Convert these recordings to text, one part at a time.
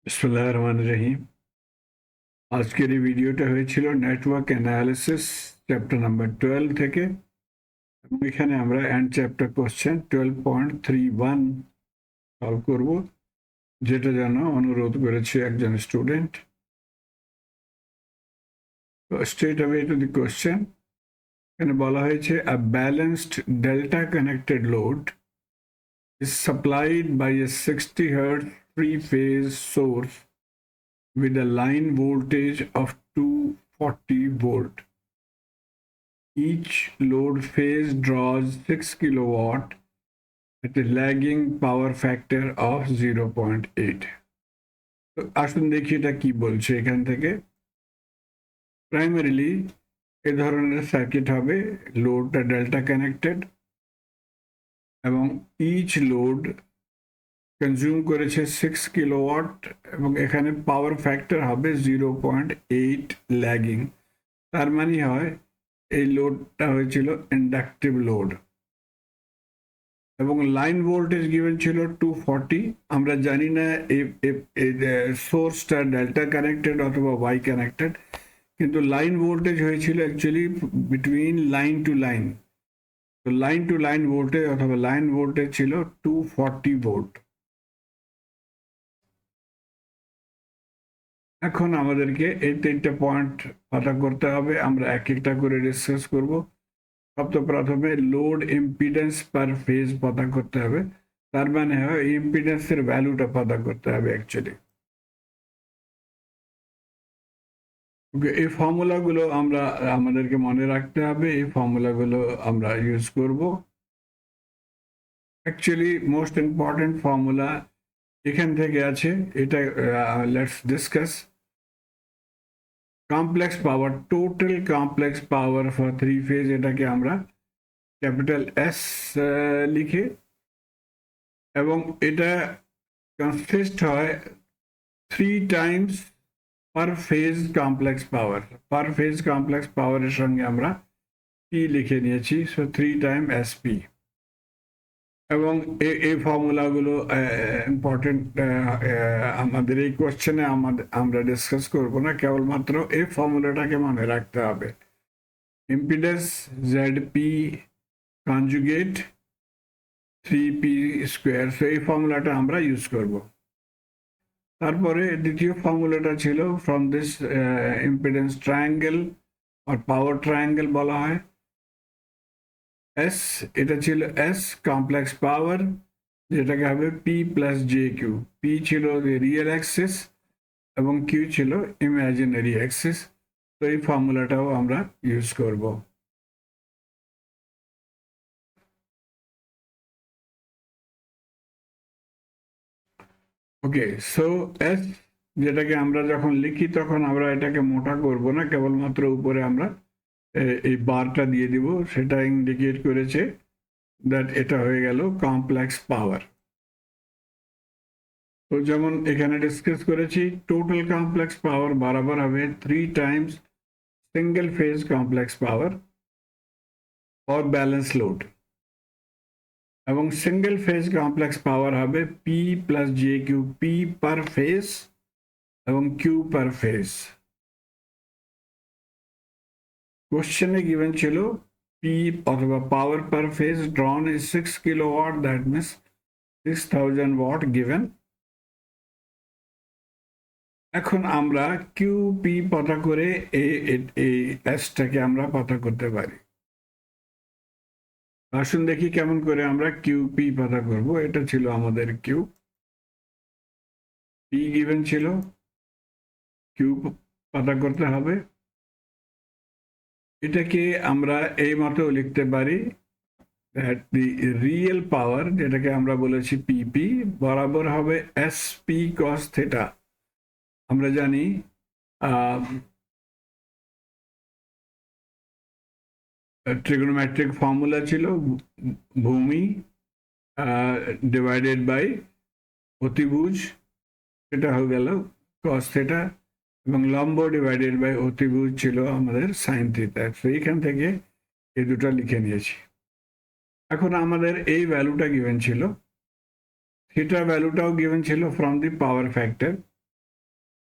বিসমিল্লাহির রহমানির রহিম। আজকের এই ভিডিওটা হয়েছিল নেটওয়ার্ক অ্যানালিসিস চ্যাপ্টার নাম্বার 12 থেকে, এবং এখানে আমরা এন্ড চ্যাপ্টার কোশ্চেন 12.31 সলভ করব, যেটা যেন অনুরোধ করেছে একজন স্টুডেন্ট। তো straight away to the question. এখানে বলা হয়েছে a balanced delta connected load is supplied by a 60 Hz three-phase source with a line voltage of 240 volt. Each load phase draws 6 kilowatt at a lagging power factor of 0.8. তো আসুন দেখি এটা কি বলছে এখান থেকে। প্রাইমারিলি এ ধরনের circuit হবে, লোডটা ডেল্টা কানেক্টেড এবং ইচ লোড কনজিউম করেছে 6 কিলোওয়াট এবং এখানে পাওয়ার ফ্যাক্টর হবে 0.8 ল্যাগিং। তার মানে হয় এই লোডটা হয়েছিল ইন্ডাকটিভ লোড এবং লাইন ভোল্টেজ গিভেন ছিল 240। আমরা জানি না সোর্সটা ডেল্টা কানেক্টেড অথবা ওয়াই কানেক্টেড, কিন্তু লাইন ভোল্টেজ হয়েছিল actually between line to line. তো লাইন টু লাইন ভোল্টেজ অথবা লাইন ভোল্টেজ ছিল 240 ভোল্ট। এখন আমাদেরকে এই তিনটা পয়েন্ট পাতা করতে হবে, আমরা এক একটা করে ডিসকাস করব। প্রথমে লোড ইম্পিডেন্স পার ফেজ পতা করতে হবে, তার মানে হয় ইম্পিডেন্সের ভ্যালুটা পতা করতে হবে অ্যাকচুয়ালি। এই ফর্মুলাগুলো আমরা আমাদেরকে মনে রাখতে হবে, এই ফর্মুলাগুলো আমরা ইউজ করব। অ্যাকচুয়ালি মোস্ট ইম্পর্টেন্ট ফর্মুলা এখান থেকে আছে, এটা let's discuss. Complex power, total complex power for three phase, এটাকে আমরা ক্যাপিটাল এস লিখে, এবং এটা কনসিস্ট হয় 3 টাইমস পার ফেজ কমপ্লেক্স পাওয়ার। পার ফেজ কমপ্লেক্স পাওয়ারের সঙ্গে আমরা পি লিখে নিয়েছি, সো 3 টাইম এসপি। এবং এই ফর্মুলাগুলো ইম্পর্টেন্ট, আমাদের এই কোশ্চেনে আমরা ডিসকাস করব না, কেবলমাত্র এই ফর্মুলাটাকে মনে রাখতে হবে। Impedance ZP conjugate 3p square, so এই ফর্মুলাটা আমরা ইউজ করব। তারপরে দ্বিতীয় ফর্মুলাটা ছিল ফ্রম দিস ইম্পিডেন্স ট্রায়াঙ্গেল আর পাওয়ার ট্রায়াঙ্গেল বলা হয় এস, এটা ছিল এস কমপ্লেক্স পাওয়ার, যেটাকে হবে P plus J Q. P ছিল রিয়েল অ্যাক্সিস এবং কিউ ছিল ইমাজিনারি অ্যাক্সিস। তো এই ফর্মুলাটাও আমরা ইউজ করব। ওকে, সো এস যেটাকে আমরা যখন লিখি তখন আমরা এটাকে মোটা করব না, কেবলমাত্র উপরে আমরা এই বারটা দিয়ে দিব, সেটা ইন্ডিকেট করেছে দ্যাট এটা হয়ে গেল কমপ্লেক্স পাওয়ার। তো যেমন এখানে ডিসকাস করেছি, টোটাল কমপ্লেক্স পাওয়ার বরাবর হবে 3 times single phase complex power for balance load, এবং সিঙ্গেল ফেজ কমপ্লেক্স পাওয়ার হবে P plus J Q, P per phase এবং কিউ পার ফেজ। কোশ্চেনে গিভেন ছিল পি অথবা power per phase drawn is 6 kilowatt, that means 6000 watt given. এখন আমরা Q P পতা করে এই এসটাকে আমরা পতা করতে পারি। আসুন দেখি কেমন করে আমরা কিউ পি পতা করব। এটা ছিল আমাদের কিউ, পি গিভেন ছিল, কিউ পতা করতে হবে। এটাকে আমরা এই মতো লিখতে পারি, that the real power, যেটাকে আমরা বলেছি পিপি, বরাবর হবে এস পি কস থেটা। আমরা জানি ট্রিগোনোমেট্রিক ফর্মুলা ছিল ভূমি ডিভাইডেড বাই অতিভুজ, সেটা হয়ে গেল কস থেটা, এবং লম্ব ডিভাইডেড বাই অতিভুজ ছিল আমাদের সাইন থিটা। তো এইখান থেকে এই দুটো লিখে নিয়েছি। এখন আমাদের এই ভ্যালুটা গিভেন ছিল, থিটা ভ্যালুটাও গিভেন ছিল ফ্রম দি পাওয়ার ফ্যাক্টর।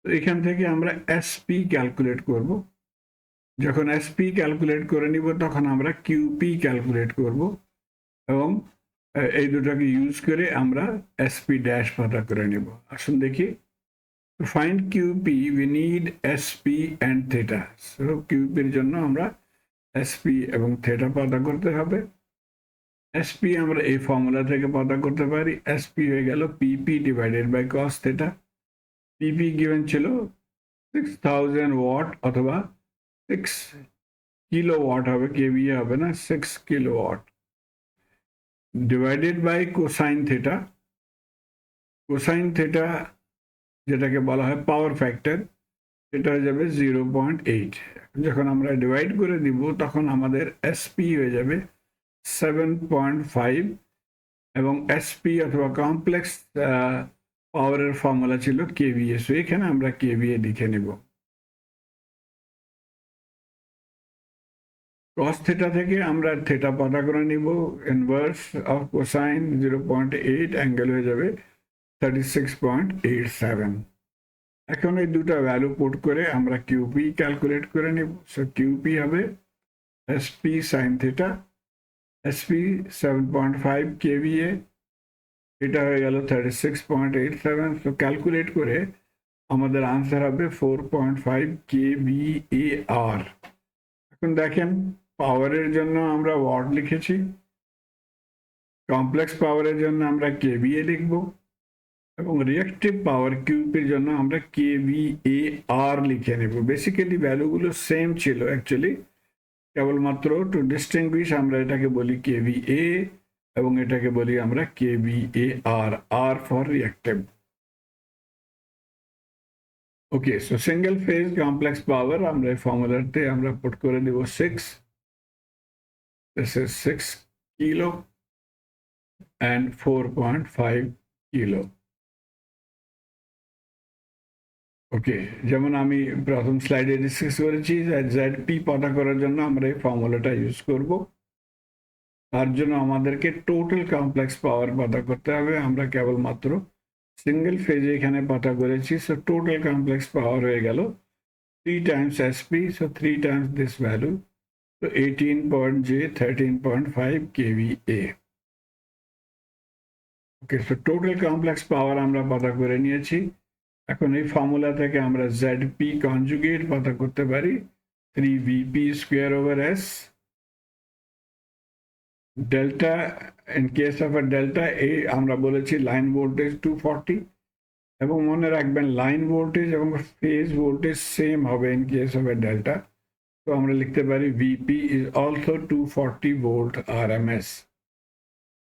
তো এখান থেকে আমরা এসপি ক্যালকুলেট করব। যখন এসপি ক্যালকুলেট করে নিব তখন আমরা কিউপি ক্যালকুলেট করব এবং এই দুটোকে ইউজ করে আমরা এসপি ড্যাশ পতা করে নিব। আসুন দেখি। To find QP, we need SP and theta. So QP এর জন্য আমরা SP এবং theta পতা করতে হবে। SP আমরা এই ফর্মুলা থেকে পতা করতে পারি। SP হয়ে গেল PP divided by cos theta. PP given ছিল 6000 ওয়াট অথবা 6 কিলোওয়াট হবে, কেভিএ হবে না, 6 kilowatt divided by cosine theta. Cosine theta যেটাকে বলা হয় পাওয়ার ফ্যাক্টর, সেটা হয়ে যাবে 0.8। যখন আমরা ডিভাইড করে দিব তখন আমাদের এসপি হয়ে যাবে 7.5 এবং এসপি অথবা কমপ্লেক্স পাওয়ারের ফর্মুলা ছিল কেভিএ। সো এখানে আমরা কেভিএ লিখে নেব। cos থিটা থেকে আমরা থিটা পতা করে নিব। ইনভার্স অফ কোসাইন 0.8, অ্যাঙ্গেল হয়ে যাবে 36.87। এখন এই দুটো ভ্যালু পুট করে আমরা কিউপি ক্যালকুলেট করে নিব। সো কিউপি হবে SP sine theta, SP 7.5 KVA, এটা হয়ে গেল 36.87। সো ক্যালকুলেট করে আমাদের আনসার হবে 4.5 kVAR। এখন দেখেন, পাওয়ারের জন্য আমরা ওয়াট লিখেছি, কমপ্লেক্স পাওয়ারের জন্য আমরা কেভিএ লিখব এবং রিঅ্যাক্টিভ পাওয়ার কিউপির জন্য আমরা kVAR লিখে নেব। বেসিক্যালি ভ্যালুগুলো সেম ছিল অ্যাকচুয়ালি, কেবলমাত্র টু ডিস্টিংগুইশ আমরা এটাকে বলি kVA এবং এটাকে বলি আমরা kVAR, R for reactive. Okay, so single phase complex power আমরা এই ফর্মুলাতে আমরা পুট করে দেব 6, this is 6 kilo and 4.5 kilo। ওকে, যেমন আমি প্রথম স্লাইডে ডিসকাস করেছি, ZP পতা করার জন্য আমরা এই ফর্মুলাটা ইউজ করব। তার জন্য আমাদেরকে টোটাল কমপ্লেক্স পাওয়ার পতা করতে হবে। আমরা কেবলমাত্র সিঙ্গেল ফেজে এখানে পতা করেছি। সো টোটাল কমপ্লেক্স পাওয়ার হয়ে গেল 3 times SP, so 3 times this value, so 13.5 kVA। Okay, so total complex power আমরা পতা করে নিয়েছি। এখন এই ফর্মুলা থেকে আমরা ZP কনজুগেট পতা করতে পারি 3VP square over S delta. In case of a delta, এই আমরা বলেছি লাইন ভোল্টেজ 240, এবং মনে রাখবেন লাইন ভোল্টেজ এবং ফেজ ভোল্টেজ সেম হবে in case of A delta. তো আমরা লিখতে পারি VP is also 240 volt RMS।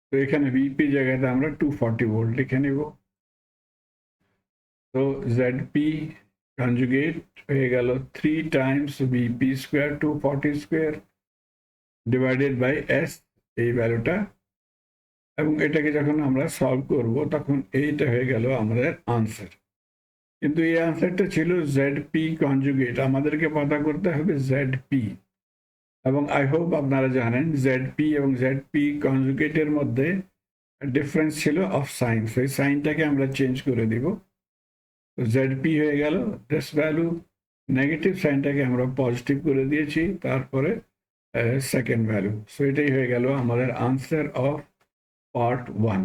তো এখানে VP জায়গাতে আমরা 240 ভোল্ট লিখে নিব। তো ZP কনজুগেট হয়ে গেল 3 times VP square 240 square divided by S, এই ভ্যালুটা, এবং এটাকে যখন আমরা সলভ করব তখন এইটা হয়ে গেল আমাদের আনসার। কিন্তু এই আনসারটা ছিল ZP কনজুগেট, আমাদেরকে পতা করতে হবে ZP। এবং আই হোপ আপনারা জানেন ZP এবং ZP কনজুগেটের মধ্যে ডিফারেন্স ছিল অফ সাইন। সেই সাইনটাকে আমরা চেঞ্জ করে দিব। তো ZP হয়ে গেল দিস ভ্যালু, নেগেটিভ সাইনটাকে আমরা পজিটিভ করে দিয়েছি, তারপরে সেকেন্ড ভ্যালু। সো এটাই হয়ে গেল আমাদের আনসার অফ পার্ট 1।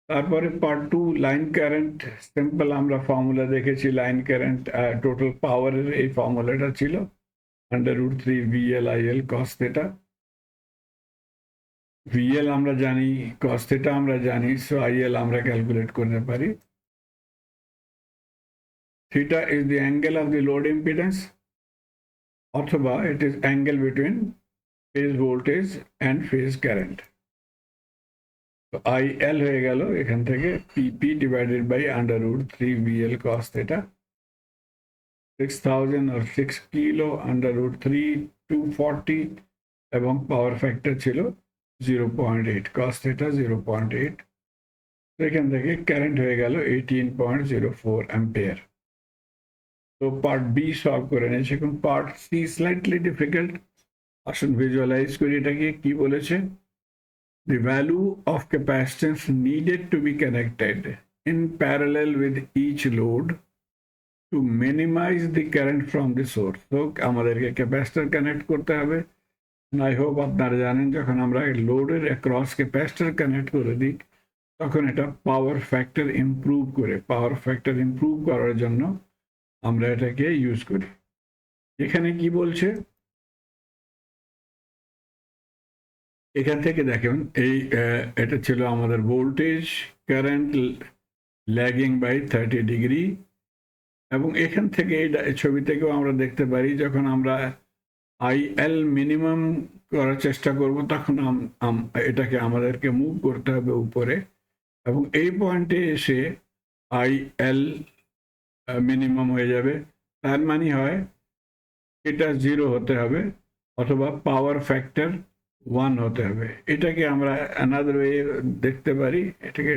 তারপরে পার্ট 2, লাইন কারেন্ট। সিম্পল আমরা ফর্মুলা দেখেছি লাইন কারেন্ট, টোটাল পাওয়ারের এই ফর্মুলাটা ছিল √3 VL/IL cos theta। VL আমরা জানি, cos theta আমরা জানি, সো IL আমরা ক্যালকুলেট করতে পারি। Theta is the angle of the load impedance, অথবা it is angle between phase voltage and phase current। তো IL হয়ে গেল এখান থেকে PP divided by √3 VL cos theta, 6000 or 6 kilo √3 240, এবং পাওয়ার ফ্যাক্টর ছিল 0.8, cos theta 0.8। এখান থেকে কারেন্ট হয়ে গেল 18.04 অ্যাম্পিয়ার। তো পার্ট বি সলভ করে নিয়েছি। এখন পার্ট সি স্লাইটলি ডিফিকাল্ট। আসুন ভিজুয়ালাইজ করি এটাকে কি বলেছে। The value of capacitance needed to be connected in parallel with each load to minimize the current from the source. So আমাদেরকে ক্যাপাসিটর কানেক্ট করতে হবে। আই হোপ আপনারা জানেন যখন আমরা লোডের অ্যাক্রস ক্যাপাসিটর কানেক্ট করে দিই তখন এটা পাওয়ার ফ্যাক্টর ইমপ্রুভ করার জন্য আমরা এটাকে ইউজ করি। এখানে কি বলছে, এখান থেকে দেখেন এটা ছিল আমাদের voltage current lagging by 30 degree, এবং এখান থেকে এই ছবি থেকেও আমরা দেখতে পারি যখন আমরা আইএল মিনিমাম করার চেষ্টা করব তখন এটাকে আমাদেরকে মুভ করতে হবে উপরে, এবং এই পয়েন্টে এসে আইএল মিনিমাম হয়ে যাবে। তার মানে হয় এটা 0 হতে হবে অথবা পাওয়ার ফ্যাক্টর 1 হতে হবে। এটাকে আমরা অ্যানাদার ওয়ে দেখতে পারি, এটাকে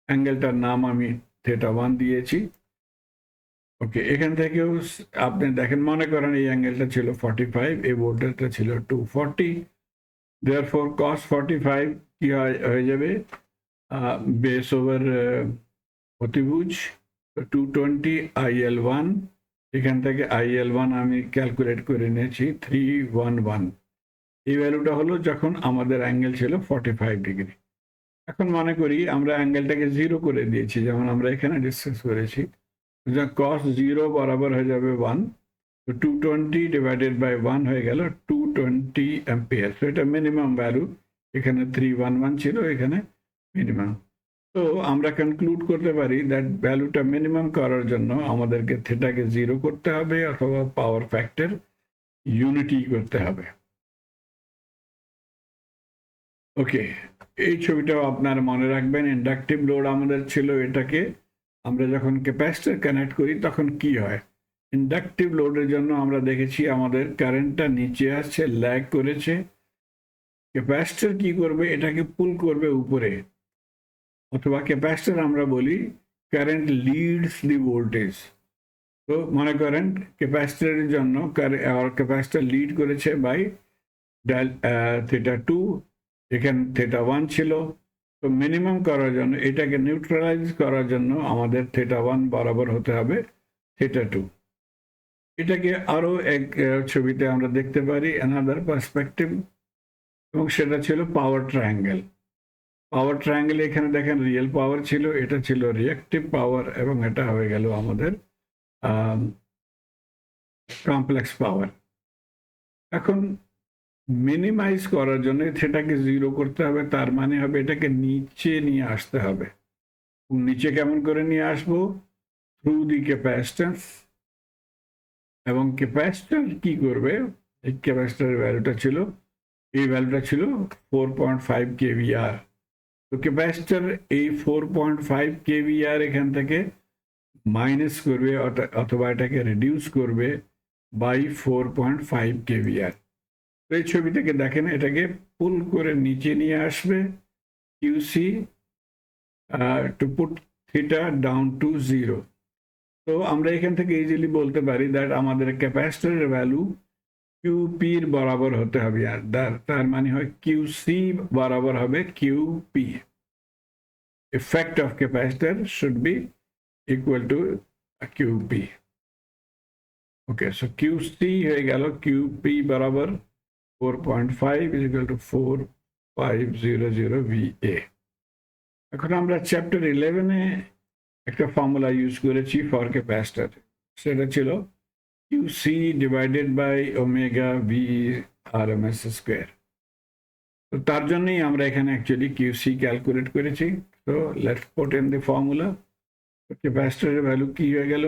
অ্যাঙ্গেলটার নাম আমি θ1 দিয়েছি। ওকে, এখান থেকেও আপনি দেখেন, মনে করেন এই অ্যাঙ্গেলটা ছিল 45, এই ভোল্টেজটা ছিল 240, দেয়ারফর cos 45 কি হয়ে যাবে বেস ওভার অতিভুজ 220 IL1, এখান থেকে IL1 আমি ক্যালকুলেট করে নিয়েছি 311। এই ভ্যালুটা হলো যখন আমাদের অ্যাঙ্গেল ছিল 45 ডিগ্রি। এখন মনে করি আমরা অ্যাঙ্গেলটাকে 0 করে দিয়েছি, যেমন আমরা এখানে ডিসকাস করেছি, cos 0 বরাবর হয়ে যাবে 1, তো 220 ডিভাইডেড বাই 1 হয়ে গেল 220 অ্যাম্পিয়ার। তো এটা মিনিমাম ভ্যালু, এখানে 311 ছিল, এখানে মিনিমাম। তো আমরা কনক্লুড করতে পারি দ্যাট ভ্যালুটা মিনিমাম করার জন্য আমাদেরকে থিটাকে 0 করতে হবে অথবা পাওয়ার ফ্যাক্টর ইউনিটি করতে হবে। ওকে, এই ছবিটাও আপনারা মনে রাখবেন। ইন্ডাকটিভ লোড আমাদের ছিল, এটাকে আমরা যখন ক্যাপাসিটর কানেক্ট করি তখন কি হয়, ইন্ডাকটিভ লোডের জন্য আমরা দেখেছি আমাদের কারেন্টটা নিচে আসছে, ল্যাগ করেছে, ক্যাপাসিটর কি করবে, এটাকে পুল করবে উপরে, অথবা ক্যাপাসিটর আমরা বলি কারেন্ট লিডস দি ভোল্টেজ। তো মনে করেন ক্যাপাসিটরের জন্য ক্যাপাসিটর লিড করেছে বাই θ2, এখানে θ1 ছিল। তো মিনিমাম করার জন্য, এটাকে নিউট্রালাইজ করার জন্য আমাদের θ1 বরাবর হতে হবে θ2। এটাকে আরো এক ছবিতে আমরা দেখতে পারি অ্যানাদার পার্সপেক্টিভ, এবং সেটা ছিল পাওয়ার ট্রায়াঙ্গেল। পাওয়ার ট্রায়াঙ্গেল এখানে দেখেন রিয়েল পাওয়ার ছিল, এটা ছিল রিঅ্যাক্টিভ পাওয়ার, এবং এটা হয়ে গেল আমাদের কমপ্লেক্স পাওয়ার। এখন মিনিমাইজ করার জন্য সেটাকে 0 করতে হবে, তার মানে হবে এটাকে নিচে নিয়ে আসতে হবে। নিচে কেমন করে নিয়ে আসবো, থ্রু দি ক্যাপাসিট্যান্স। এবং ক্যাপাসিটর কি করবে, এই ক্যাপাসিটরের ভ্যালুটা ছিল, এই ভ্যালুটা ছিল 4.5 kVAr। তো ক্যাপাসিটর এই 4.5 kVAr এখান থেকে মাইনাস করবে অথবা এটাকে রিডিউস করবে বাই 4.5 kVAr। তো এই ছবি থেকে দেখেন এটাকে পুল করে নিচে নিয়ে আসবে QC to put theta down to 0। তো আমরা এখান থেকে ইজিলি বলতে পারি দ্যাট আমাদের ক্যাপাসিটরের ভ্যালু QP এর বরাবর হতে হবে, আর তার মানে হয় QC বরাবর হবে QP। effect of capacitor should be equal to QP। okay, so QC হয়ে গেল QP বরাবর 4.5 is equal to 4500 VA। এখন আমরা চ্যাপ্টার 11-এ একটা ফর্মুলা ইউজ করেছি ফর ক্যাপাসিটর, সেটা ছিল QC divided by omega V RMS square. তো তার জন্যই আমরা এখানে অ্যাকচুয়ালি QC ক্যালকুলেট করেছি। তো let's put in the formula. ক্যাপাসিটরের ভ্যালু কি হয়ে গেল,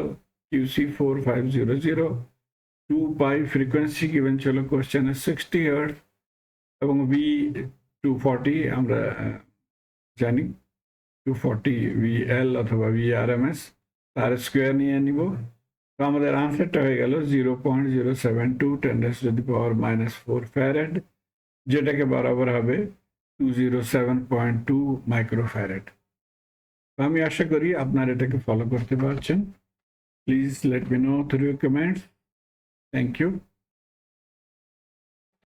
QC 4500, 2 পাই ফ্রিকোয়েন্সি গিভেন ছিল কোশ্চেনে 60 হার্টজ, এবং V 240 আমরা জানি 240 VL অথবা VRMS, তার স্কোয়ার নিয়ে নিব। তো আমাদের আনসারটা হয়ে গেল 0.072 10⁻⁻4 ফ্যারাড, যেটাকে বরাবর হবে 207.2 মাইক্রোফ্যারাড। আমি আশা করি আপনারা এটাকে ফলো করতে পারছেন। Please let me know through your comments. Thank you.